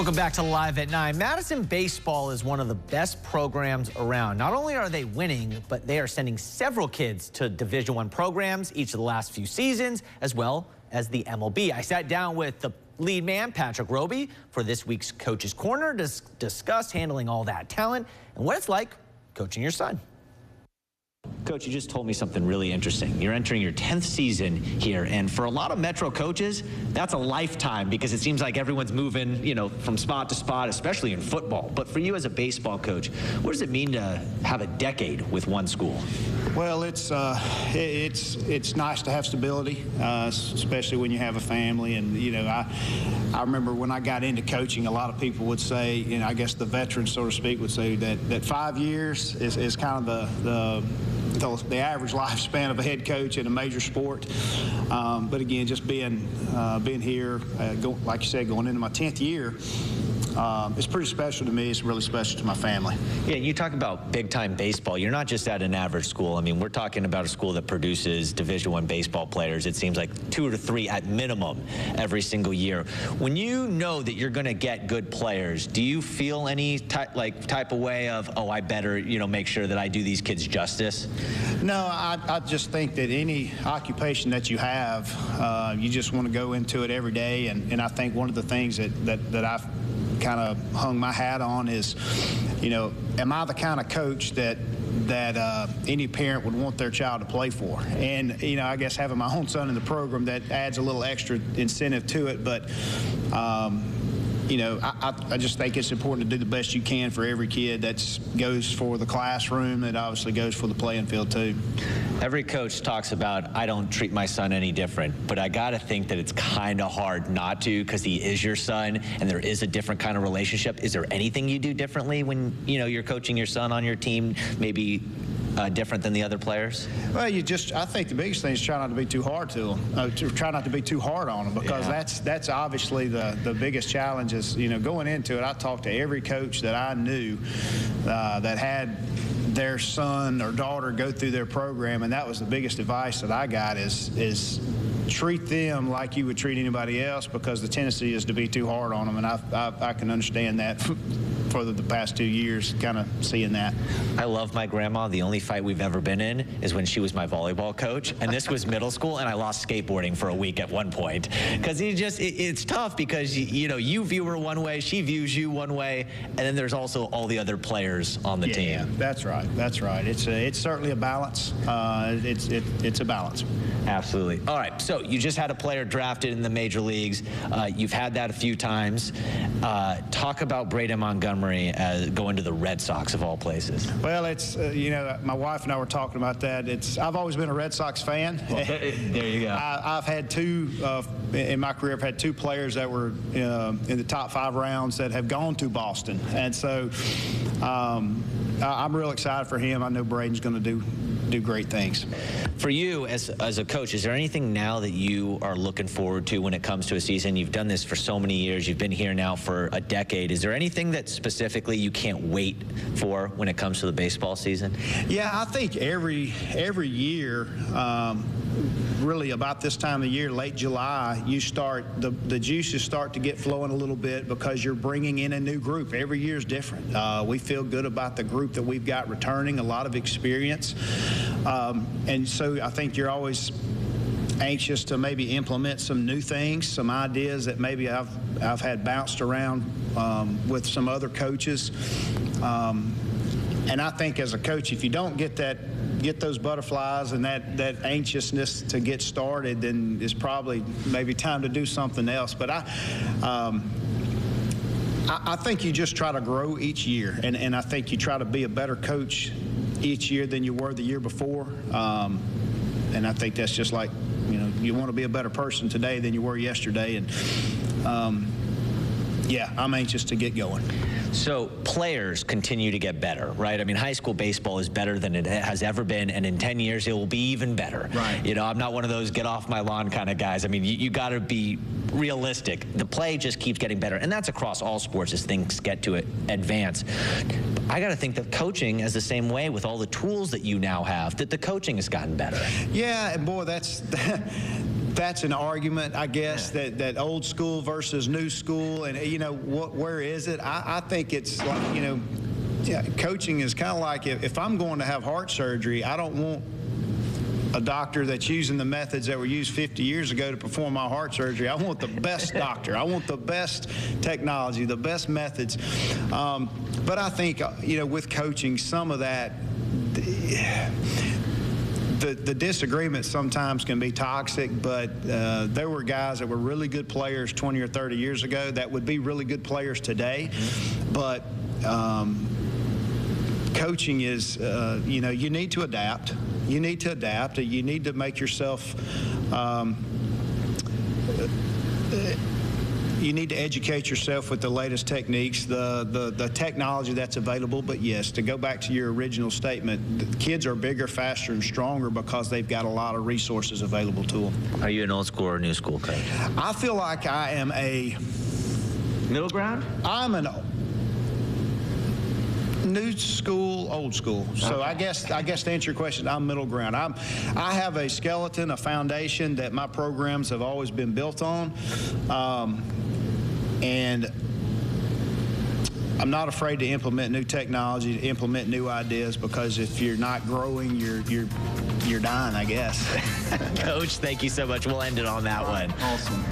Welcome back to Live at 9. Madison baseball is one of the best programs around. Not only are they winning, but they are sending several kids to Division I programs each of the last few seasons, as well as the MLB. I sat down with the lead man, Patrick Robey, for this week's Coach's Corner to discuss handling all that talent and what it's like coaching your son. Coach, you just told me something really interesting. You're entering your 10th season here, and for a lot of Metro coaches, that's a lifetime because it seems like everyone's moving, from spot to spot, especially in football. But for you as a baseball coach, what does it mean to have a decade with one school? Well, it's nice to have stability, especially when you have a family. And I remember when I got into coaching, a lot of people would say, I guess the veterans, so to speak, would say that 5 years is kind of the average lifespan of a head coach in a major sport. But again, just being here, like you said, going into my 10th year, it's pretty special to me. It's really special to my family. Yeah, you talk about big-time baseball. You're not just at an average school. I mean, we're talking about a school that produces Division I baseball players. It seems like 2 to 3 at minimum every single year. When you know that you're going to get good players, do you feel any type of way of, oh, I better, make sure that I do these kids justice? No, I just think that any occupation that you have, you just want to go into it every day. And I think one of the things that I've kind of hung my hat on is, am I the kind of coach that any parent would want their child to play for? And, I guess having my own son in the program, that adds a little extra incentive to it. But, I just think it's important to do the best you can for every kid. That goes for the classroom. It obviously goes for the playing field, too. Every coach talks about, I don't treat my son any different, but I got to think that it's kind of hard not to because he is your son and there is a different kind of relationship. Is there anything you do differently when, you're coaching your son on your team, maybe different than the other players? Well, I think the biggest thing is try not to be too hard to them. Try not to be too hard on them because that's obviously the biggest challenge is, going into it. I talked to every coach that I knew that had their son or daughter go through their program, and that was the biggest advice that I got is treat them like you would treat anybody else, because the tendency is to be too hard on them, and I can understand that for the past 2 years, kind of seeing that. I love my grandma. The only fight we've ever been in is when she was my volleyball coach, and this was middle school, and I lost skateboarding for a week at one point because it's tough because you view her one way, she views you one way, and then there's also all the other players on the team. Yeah, that's right. It's certainly a balance. It's a balance. Absolutely. All right, so you just had a player drafted in the major leagues. You've had that a few times. Talk about Braden Montgomery going to the Red Sox of all places. Well, it's my wife and I were talking about that. I've always been a Red Sox fan. Well, there you go. I've had two in my career. I've had 2 players that were in the top 5 rounds that have gone to Boston, and so I'm real excited for him. I know Braden's going to do great things. For you as a coach, is there anything now that you are looking forward to when it comes to a season? You've done this for so many years. You've been here now for a decade. Is there anything that specifically you can't wait for when it comes to the baseball season? Yeah, I think every year, really about this time of year, late July, you start the juices start to get flowing a little bit because you're bringing in a new group. Every year is different. We feel good about the group that we've got returning, a lot of experience, and so I think you're always anxious to maybe implement some new things, some ideas that maybe I've had bounced around with some other coaches, and I think as a coach, if you don't get those butterflies and that anxiousness to get started, then it's probably maybe time to do something else. But I think you just try to grow each year, and I think you try to be a better coach each year than you were the year before. And I think that's just like, you want to be a better person today than you were yesterday. And yeah, I'm anxious to get going. So players continue to get better, right? I mean, high school baseball is better than it has ever been, and in 10 years it will be even better. Right. I'm not one of those get off my lawn kind of guys. I mean, you got to be realistic. The play just keeps getting better, and that's across all sports as things get to advance. I got to think that coaching is the same way with all the tools that you now have, that the coaching has gotten better. Yeah, and boy, that's that's an argument, I guess, that old school versus new school, and where is it? I think it's like, coaching is kind of like if I'm going to have heart surgery, I don't want a doctor that's using the methods that were used 50 years ago to perform my heart surgery. I want the best doctor. I want the best technology, the best methods. But I think, with coaching, some of that, the disagreements sometimes can be toxic, but there were guys that were really good players 20 or 30 years ago that would be really good players today. But coaching is, you need to adapt. You need to adapt. You need to make yourself, you need to educate yourself with the latest techniques, the technology that's available. But yes, to go back to your original statement, the kids are bigger, faster, and stronger because they've got a lot of resources available to them. Are you an old school or new school coach? I feel like I am a middle ground? I'm an new school, old school. So I guess to answer your question, I'm middle ground. I have a skeleton, a foundation that my programs have always been built on, and I'm not afraid to implement new technology, to implement new ideas, because if you're not growing, you're dying, I guess. Coach, thank you so much. We'll end it on that one. Awesome.